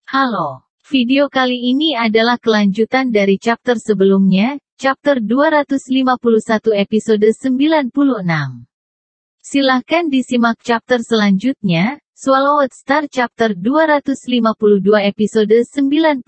Halo, video kali ini adalah kelanjutan dari chapter sebelumnya, chapter 251 episode 96. Silahkan disimak chapter selanjutnya, Swallowed Star chapter 252 episode 97.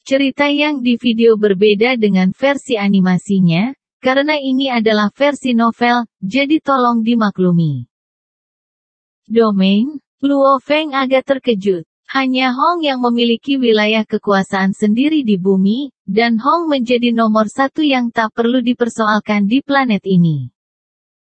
Cerita yang di video berbeda dengan versi animasinya, karena ini adalah versi novel, jadi tolong dimaklumi. Domain, Luo Feng agak terkejut. Hanya Hong yang memiliki wilayah kekuasaan sendiri di bumi, dan Hong menjadi nomor satu yang tak perlu dipersoalkan di planet ini.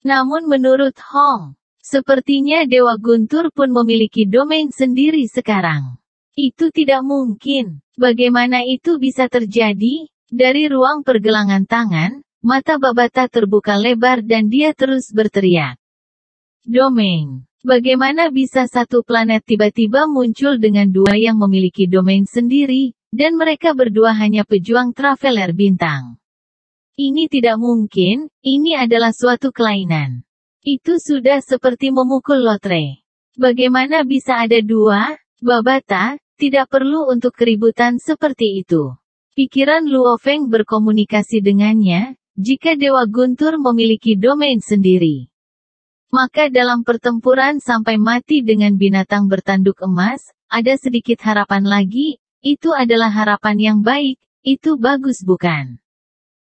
Namun menurut Hong, sepertinya Dewa Guntur pun memiliki domain sendiri sekarang. Itu tidak mungkin. Bagaimana itu bisa terjadi? Dari ruang pergelangan tangan, mata Babata terbuka lebar dan dia terus berteriak. Domain. Bagaimana bisa satu planet tiba-tiba muncul dengan dua yang memiliki domain sendiri, dan mereka berdua hanya pejuang traveler bintang? Ini tidak mungkin, ini adalah suatu kelainan. Itu sudah seperti memukul lotre. Bagaimana bisa ada dua? Babata, tidak perlu untuk keributan seperti itu. Pikiran Luo Feng berkomunikasi dengannya, jika Dewa Guntur memiliki domain sendiri. Maka dalam pertempuran sampai mati dengan binatang bertanduk emas, ada sedikit harapan lagi, itu adalah harapan yang baik, itu bagus bukan?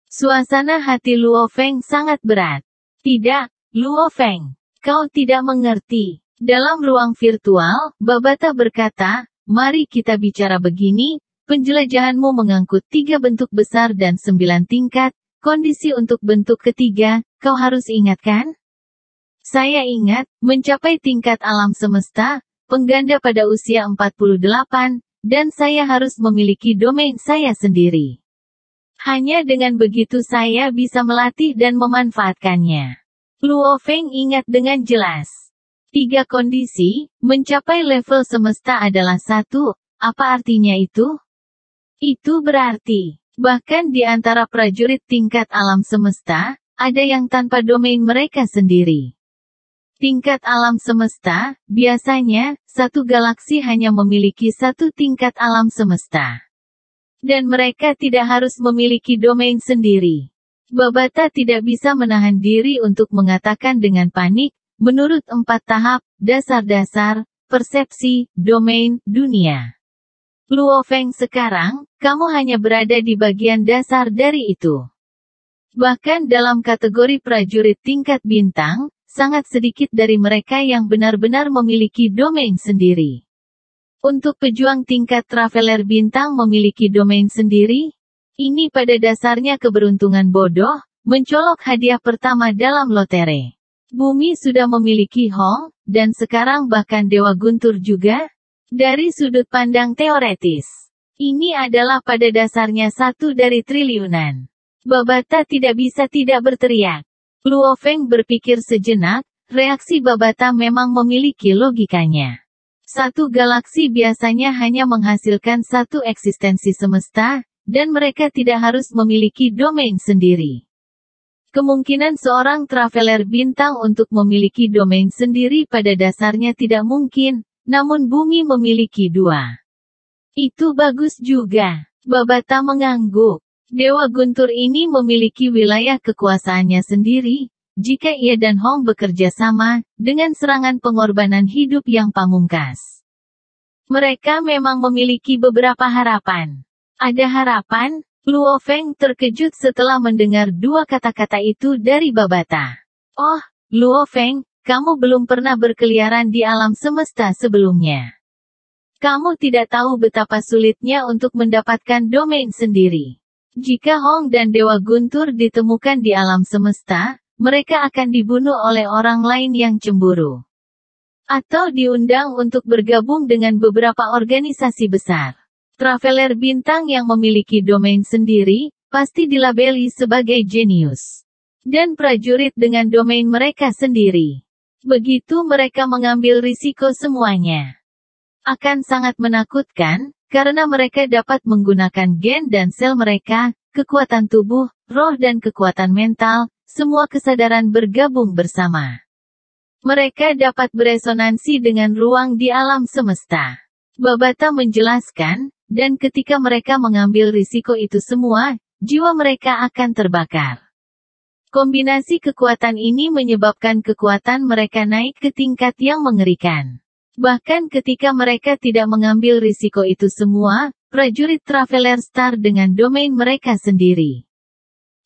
Suasana hati Luo Feng sangat berat. Tidak, Luo Feng, kau tidak mengerti. Dalam ruang virtual, Babata berkata, mari kita bicara begini, penjelajahanmu mengangkut 3 bentuk besar dan 9 tingkat, kondisi untuk bentuk ketiga, kau harus ingatkan? Saya ingat, mencapai tingkat alam semesta, pengganda pada usia 48, dan saya harus memiliki domain saya sendiri. Hanya dengan begitu saya bisa melatih dan memanfaatkannya. Luo Feng ingat dengan jelas. 3 kondisi, mencapai level semesta adalah 1, apa artinya itu? Itu berarti, bahkan di antara prajurit tingkat alam semesta, ada yang tanpa domain mereka sendiri. Tingkat alam semesta, biasanya, satu galaksi hanya memiliki satu tingkat alam semesta. Dan mereka tidak harus memiliki domain sendiri. Babata tidak bisa menahan diri untuk mengatakan dengan panik, menurut 4 tahap, dasar-dasar, persepsi, domain, dunia. Luo Feng sekarang, kamu hanya berada di bagian dasar dari itu. Bahkan dalam kategori prajurit tingkat bintang, sangat sedikit dari mereka yang benar-benar memiliki domain sendiri. Untuk pejuang tingkat traveler bintang memiliki domain sendiri? Ini pada dasarnya keberuntungan bodoh, mencolok hadiah pertama dalam lotre. Bumi sudah memiliki Hong, dan sekarang bahkan Dewa Guntur juga? Dari sudut pandang teoretis, ini adalah pada dasarnya 1 dari triliunan. Babata tidak bisa tidak berteriak. Luo Feng berpikir sejenak, reaksi Babata memang memiliki logikanya. Satu galaksi biasanya hanya menghasilkan satu eksistensi semesta, dan mereka tidak harus memiliki domain sendiri. Kemungkinan seorang traveler bintang untuk memiliki domain sendiri pada dasarnya tidak mungkin, namun bumi memiliki 2. Itu bagus juga. Babata mengangguk. Dewa Guntur ini memiliki wilayah kekuasaannya sendiri, jika ia dan Hong bekerja sama, dengan serangan pengorbanan hidup yang pamungkas. Mereka memang memiliki beberapa harapan. Ada harapan? Luo Feng terkejut setelah mendengar 2 kata-kata itu dari Babata. Oh, Luo Feng, kamu belum pernah berkeliaran di alam semesta sebelumnya. Kamu tidak tahu betapa sulitnya untuk mendapatkan domain sendiri. Jika Hong dan Dewa Guntur ditemukan di alam semesta, mereka akan dibunuh oleh orang lain yang cemburu. Atau diundang untuk bergabung dengan beberapa organisasi besar. Traveler bintang yang memiliki domain sendiri, pasti dilabeli sebagai jenius. Dan prajurit dengan domain mereka sendiri. Begitu mereka mengambil risiko semuanya. Akan sangat menakutkan, karena mereka dapat menggunakan gen dan sel mereka, kekuatan tubuh, roh dan kekuatan mental, semua kesadaran bergabung bersama. Mereka dapat beresonansi dengan ruang di alam semesta. Babata menjelaskan, dan ketika mereka mengambil risiko itu semua, jiwa mereka akan terbakar. Kombinasi kekuatan ini menyebabkan kekuatan mereka naik ke tingkat yang mengerikan. Bahkan ketika mereka tidak mengambil risiko itu semua, prajurit Traveler Star dengan domain mereka sendiri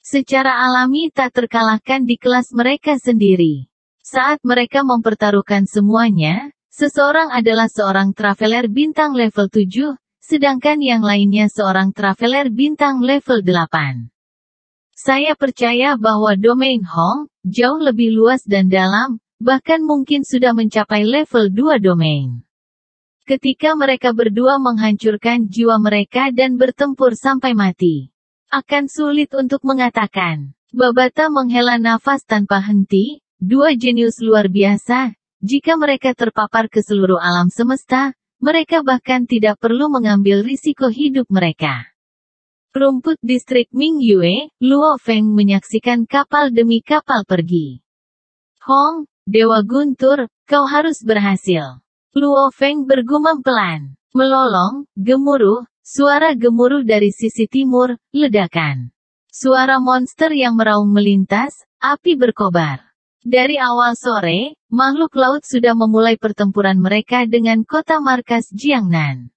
secara alami tak terkalahkan di kelas mereka sendiri. Saat mereka mempertaruhkan semuanya, seseorang adalah seorang Traveler bintang level 7, sedangkan yang lainnya seorang Traveler bintang level 8. Saya percaya bahwa domain Hong jauh lebih luas dan dalam, bahkan mungkin sudah mencapai level 2 domain. Ketika mereka berdua menghancurkan jiwa mereka dan bertempur sampai mati, akan sulit untuk mengatakan. Babata menghela nafas tanpa henti, dua jenius luar biasa. Jika mereka terpapar ke seluruh alam semesta, mereka bahkan tidak perlu mengambil risiko hidup mereka. Rumput distrik Mingyue, Luo Feng menyaksikan kapal demi kapal pergi. Hong, Dewa Guntur, kau harus berhasil. Luo Feng bergumam pelan. Melolong, gemuruh, suara gemuruh dari sisi timur, ledakan. Suara monster yang meraung melintas, api berkobar. Dari awal sore, makhluk laut sudah memulai pertempuran mereka dengan kota markas Jiangnan.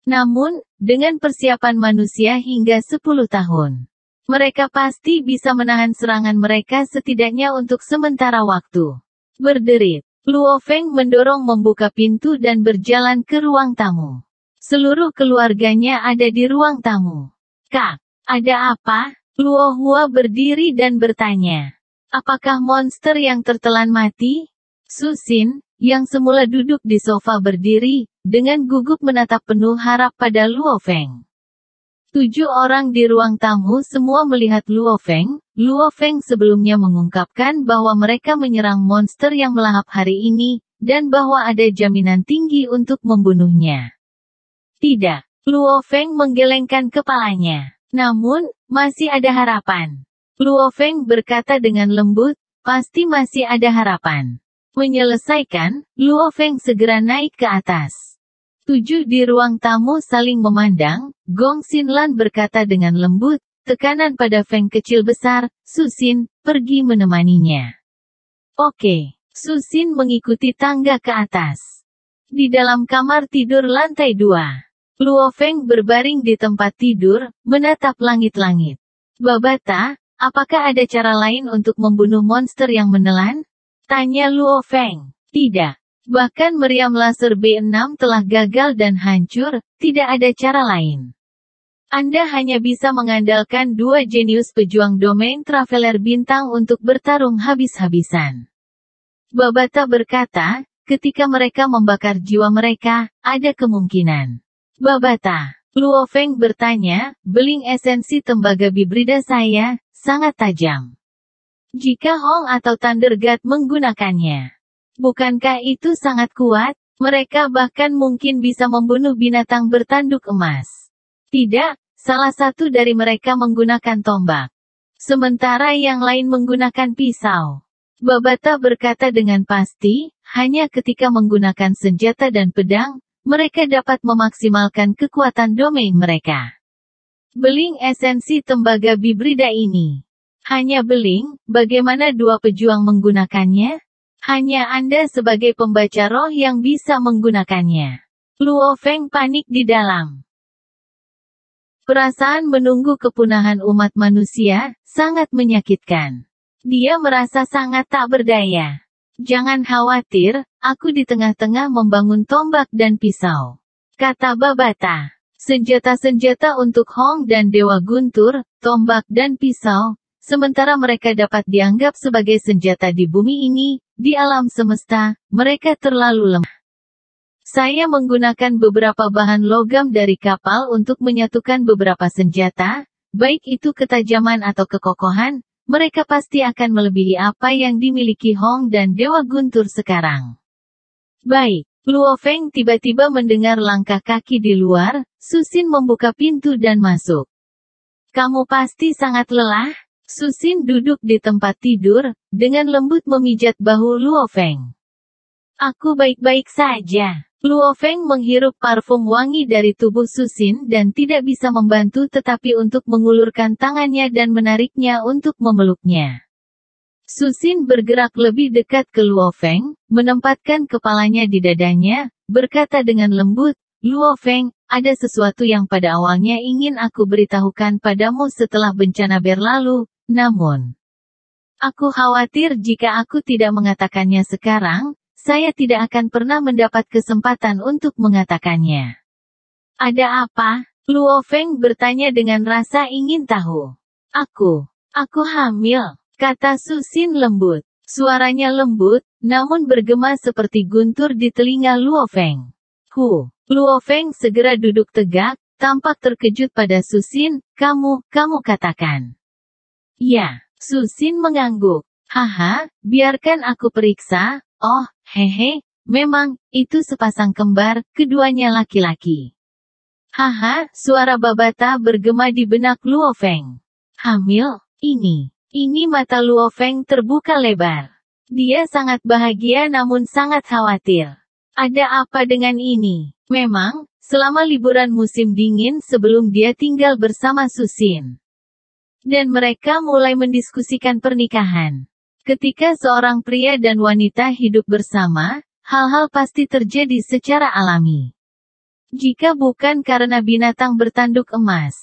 Namun, dengan persiapan manusia hingga 10 tahun, mereka pasti bisa menahan serangan mereka setidaknya untuk sementara waktu. Berderit, Luo Feng mendorong membuka pintu dan berjalan ke ruang tamu. Seluruh keluarganya ada di ruang tamu. Kak, ada apa? Luo Hua berdiri dan bertanya. Apakah monster yang tertelan mati? Su Xin, yang semula duduk di sofa berdiri, dengan gugup menatap penuh harap pada Luo Feng. 7 orang di ruang tamu semua melihat Luo Feng. Luo Feng sebelumnya mengungkapkan bahwa mereka menyerang monster yang melahap hari ini, dan bahwa ada jaminan tinggi untuk membunuhnya. Tidak, Luo Feng menggelengkan kepalanya. Namun, masih ada harapan. Luo Feng berkata dengan lembut, pasti masih ada harapan. Menyelesaikan, Luo Feng segera naik ke atas. 7 di ruang tamu saling memandang, Gong Xinlan berkata dengan lembut, tekanan pada Feng kecil besar, Su Xin, pergi menemaninya. Oke, Su Xin mengikuti tangga ke atas. Di dalam kamar tidur lantai 2, Luo Feng berbaring di tempat tidur, menatap langit-langit. Babata, apakah ada cara lain untuk membunuh monster yang menelan? Tanya Luo Feng. Tidak. Bahkan meriam laser B6 telah gagal dan hancur, tidak ada cara lain. Anda hanya bisa mengandalkan dua jenius pejuang domain Traveler bintang untuk bertarung habis-habisan. Babata berkata, ketika mereka membakar jiwa mereka, ada kemungkinan. Babata, Luo Feng bertanya, beling esensi tembaga bibrida saya, sangat tajam. Jika Hong atau Thunder God menggunakannya, bukankah itu sangat kuat? Mereka bahkan mungkin bisa membunuh binatang bertanduk emas. Tidak, salah satu dari mereka menggunakan tombak. Sementara yang lain menggunakan pisau. Babata berkata dengan pasti, hanya ketika menggunakan senjata dan pedang, mereka dapat memaksimalkan kekuatan domain mereka. Beling esensi tembaga bibrida ini. Hanya beling, bagaimana dua pejuang menggunakannya? Hanya Anda sebagai pembaca roh yang bisa menggunakannya. Luo Feng panik di dalam. Perasaan menunggu kepunahan umat manusia, sangat menyakitkan. Dia merasa sangat tak berdaya. Jangan khawatir, aku di tengah-tengah membangun tombak dan pisau. Kata Babata. Senjata-senjata untuk Hong dan Dewa Guntur, tombak dan pisau, sementara mereka dapat dianggap sebagai senjata di bumi ini, di alam semesta, mereka terlalu lemah. Saya menggunakan beberapa bahan logam dari kapal untuk menyatukan beberapa senjata, baik itu ketajaman atau kekokohan, mereka pasti akan melebihi apa yang dimiliki Hong dan Dewa Guntur sekarang. Baik, Luo Feng tiba-tiba mendengar langkah kaki di luar, Su Xin membuka pintu dan masuk. Kamu pasti sangat lelah? Su Xin duduk di tempat tidur, dengan lembut memijat bahu Luo Feng. Aku baik-baik saja. Luo Feng menghirup parfum wangi dari tubuh Susin dan tidak bisa membantu tetapi untuk mengulurkan tangannya dan menariknya untuk memeluknya. Susin bergerak lebih dekat ke Luo Feng, menempatkan kepalanya di dadanya, berkata dengan lembut, Luo Feng, ada sesuatu yang pada awalnya ingin aku beritahukan padamu setelah bencana berlalu, namun aku khawatir jika aku tidak mengatakannya sekarang, saya tidak akan pernah mendapat kesempatan untuk mengatakannya. Ada apa? Luo Feng bertanya dengan rasa ingin tahu. Aku hamil, kata Susin lembut. Suaranya lembut, namun bergema seperti guntur di telinga Luo Feng. Luo Feng segera duduk tegak, tampak terkejut pada Susin, kamu katakan. Ya, Susin mengangguk. Haha, biarkan aku periksa. Oh, hehe, memang, itu sepasang kembar, keduanya laki-laki. Haha, suara Babata bergema di benak Luo Feng. Hamil, ini mata Luo Feng terbuka lebar. Dia sangat bahagia namun sangat khawatir. Ada apa dengan ini? Memang, selama liburan musim dingin sebelum dia tinggal bersama Susin. Dan mereka mulai mendiskusikan pernikahan. Ketika seorang pria dan wanita hidup bersama, hal-hal pasti terjadi secara alami. Jika bukan karena binatang bertanduk emas,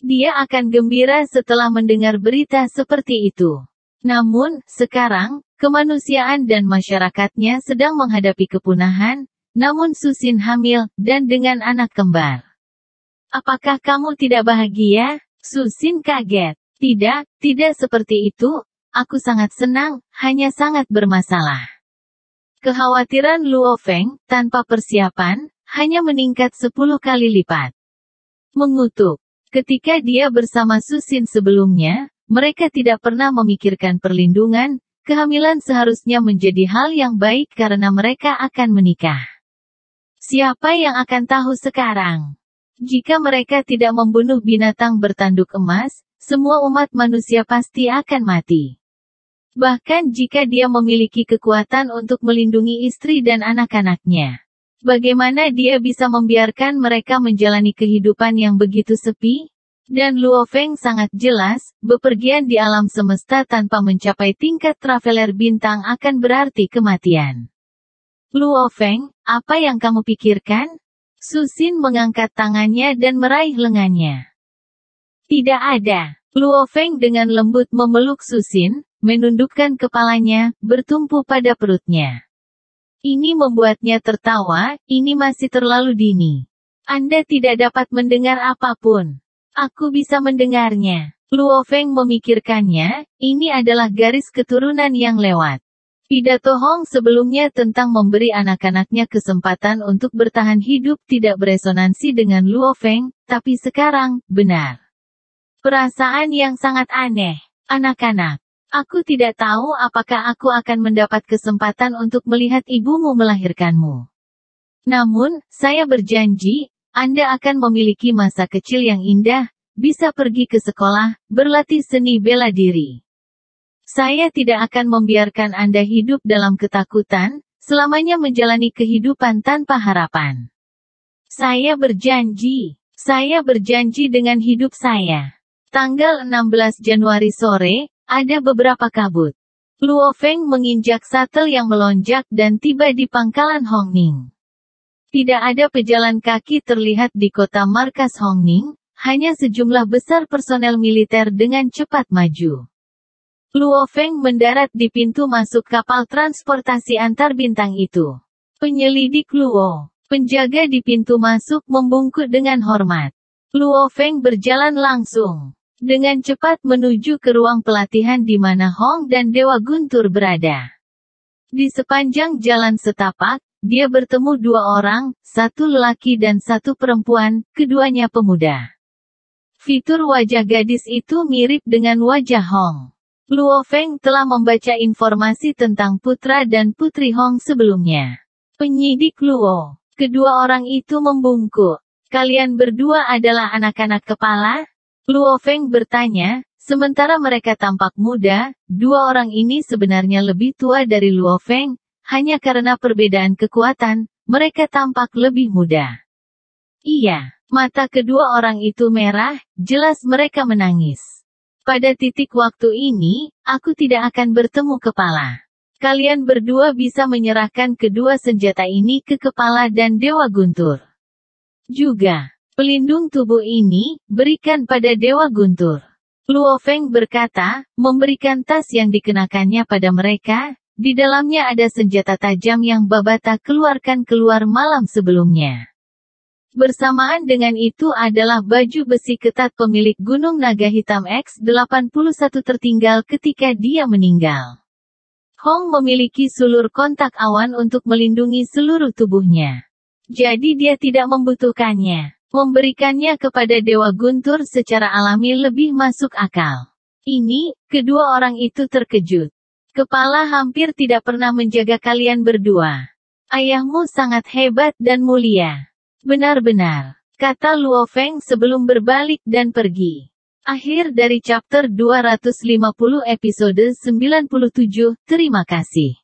dia akan gembira setelah mendengar berita seperti itu. Namun, sekarang, kemanusiaan dan masyarakatnya sedang menghadapi kepunahan, namun Susin hamil, dan dengan anak kembar. Apakah kamu tidak bahagia? Susin kaget. Tidak seperti itu. Aku sangat senang, hanya sangat bermasalah. Kekhawatiran Luo Feng, tanpa persiapan, hanya meningkat 10 kali lipat. Mengutuk. Ketika dia bersama Susin sebelumnya, mereka tidak pernah memikirkan perlindungan, kehamilan seharusnya menjadi hal yang baik karena mereka akan menikah. Siapa yang akan tahu sekarang? Jika mereka tidak membunuh binatang bertanduk emas, semua umat manusia pasti akan mati. Bahkan jika dia memiliki kekuatan untuk melindungi istri dan anak-anaknya. Bagaimana dia bisa membiarkan mereka menjalani kehidupan yang begitu sepi? Dan Luo Feng sangat jelas, bepergian di alam semesta tanpa mencapai tingkat traveler bintang akan berarti kematian. Luo Feng, apa yang kamu pikirkan? Susin mengangkat tangannya dan meraih lengannya. Tidak ada. Luo Feng dengan lembut memeluk Susin, menundukkan kepalanya, bertumpu pada perutnya. Ini membuatnya tertawa, ini masih terlalu dini. Anda tidak dapat mendengar apapun. Aku bisa mendengarnya. Luo Feng memikirkannya, ini adalah garis keturunan yang lewat. Pidato Hong sebelumnya tentang memberi anak-anaknya kesempatan untuk bertahan hidup tidak beresonansi dengan Luo Feng, tapi sekarang, benar. Perasaan yang sangat aneh. Anak-anak. Aku tidak tahu apakah aku akan mendapat kesempatan untuk melihat ibumu melahirkanmu. Namun, saya berjanji, Anda akan memiliki masa kecil yang indah, bisa pergi ke sekolah, berlatih seni bela diri. Saya tidak akan membiarkan Anda hidup dalam ketakutan, selamanya menjalani kehidupan tanpa harapan. Saya berjanji dengan hidup saya. Tanggal 16 Januari sore, ada beberapa kabut. Luo Feng menginjak satel yang melonjak dan tiba di pangkalan Hongning. Tidak ada pejalan kaki terlihat di kota markas Hongning, hanya sejumlah besar personel militer dengan cepat maju. Luo Feng mendarat di pintu masuk kapal transportasi antar bintang itu. Penyelidik Luo, penjaga di pintu masuk membungkuk dengan hormat. Luo Feng berjalan langsung. Dengan cepat menuju ke ruang pelatihan di mana Hong dan Dewa Guntur berada. Di sepanjang jalan setapak, dia bertemu dua orang, satu lelaki dan satu perempuan, keduanya pemuda. Fitur wajah gadis itu mirip dengan wajah Hong. Luo Feng telah membaca informasi tentang putra dan putri Hong sebelumnya. Penyidik Luo. Kedua orang itu membungkuk. Kalian berdua adalah anak-anak kepala? Luo Feng bertanya, sementara mereka tampak muda, dua orang ini sebenarnya lebih tua dari Luo Feng, hanya karena perbedaan kekuatan, mereka tampak lebih muda. Iya, mata kedua orang itu merah, jelas mereka menangis. Pada titik waktu ini, aku tidak akan bertemu kepala. Kalian berdua bisa menyerahkan kedua senjata ini ke kepala dan Dewa Guntur. Juga, pelindung tubuh ini, berikan pada Dewa Guntur. Luo Feng berkata, memberikan tas yang dikenakannya pada mereka, di dalamnya ada senjata tajam yang Babata keluarkan keluar malam sebelumnya. Bersamaan dengan itu adalah baju besi ketat pemilik Gunung Naga Hitam X-81 tertinggal ketika dia meninggal. Hong memiliki sulur kontak awan untuk melindungi seluruh tubuhnya. Jadi dia tidak membutuhkannya. Memberikannya kepada Dewa Guntur secara alami lebih masuk akal. Ini, kedua orang itu terkejut. Kepala hampir tidak pernah menjaga kalian berdua. Ayahmu sangat hebat dan mulia. Benar-benar, kata Luo Feng sebelum berbalik dan pergi. Akhir dari chapter 250 episode 97, terima kasih.